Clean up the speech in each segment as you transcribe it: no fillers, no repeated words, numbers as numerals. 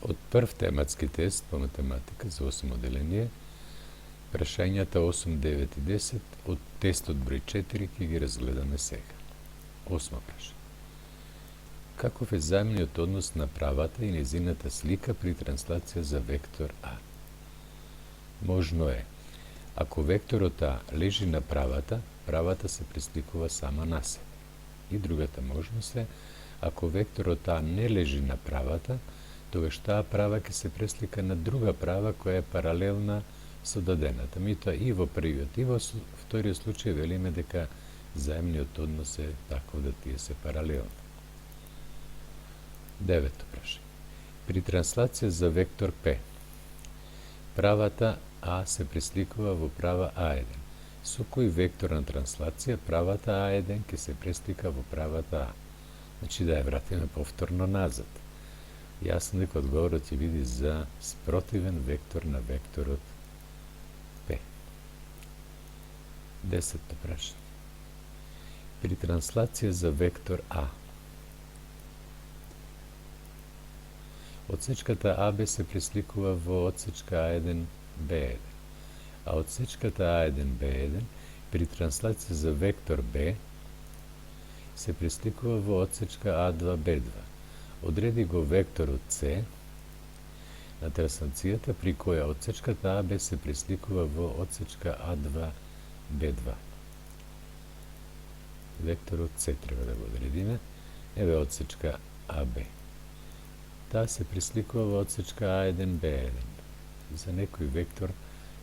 Од прв тематски тест по математика за 8 оделение, прашањата 8, 9 и 10 од тестот број 4 ќе ги разгледаме сега. 8 прашање. Каков е заемниот однос на правата и незината слика при транслација за вектор А? Можно е, ако векторот А лежи на правата, правата се пресликува сама на себе. И другата можност е, ако векторот А не лежи на правата, тогаш таа права ќе се преслика на друга права која е паралелна со дадената. Меѓутоа и во првиот и во вториот случај велиме дека заемниот однос е таков да тие се паралелни. 9 прашање. При транслација за вектор P, правата А се пресликува во права А1. Со кој вектор на транслација правата А1 ќе се преслика во правата А? Значи да ја вратиме повторно назад. Јасно дека одговорот ќе биде за спротивен вектор на векторот P. 10 прашање. При транслација за вектор А, отсечката АБ се пресликува во отсечка А1 Б1, а отсечката А1 Б1 при транслација за вектор Б се пресликува во отсечка А2 Б2. Одреди го векторот С на транслацијата при која отсечката АБ се пресликува во отсечка А2 Б2. Векторот С треба да го одредиме. Еве отсечка АБ. Таа се пресликува во отсечка А1 Б1 за некој вектор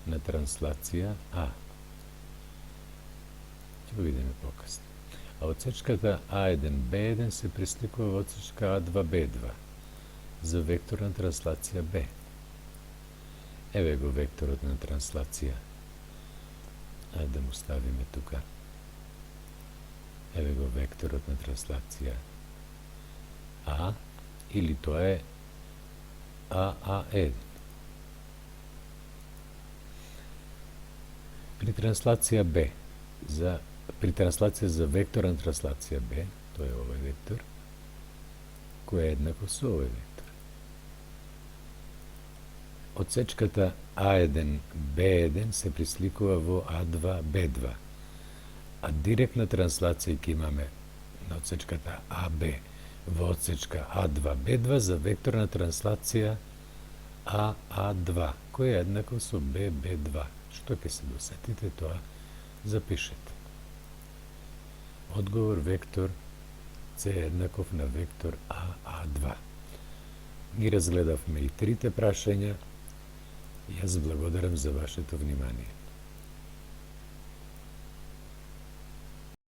на транслација А. Ќе го видиме покасно. А отсечката А1 Б1 се пресликува во отсечка А2 Б2 за вектор на транслација Б. Еве го векторот на транслација. Ајде да му ставиме тука. Еве го векторот на транслација А, или тоа е АА1. При транслација Б, при транслација за вектор на транслација Б, тоа е овој вектор, кој е еднаков со овој вектор. Отсечката А1 Б1 се пресликува во А2 Б2, а директна транслација ќе имаме на отсечката АБ во отсечка А2 Б2 за вектор на транслација АА2, кој е еднаков со ББ2. Што ќе се досетите, тоа запишете. Одговор вектор С е еднаков на вектор АА2. Ги разгледавме и трите прашања. Јас благодарам за вашето внимание.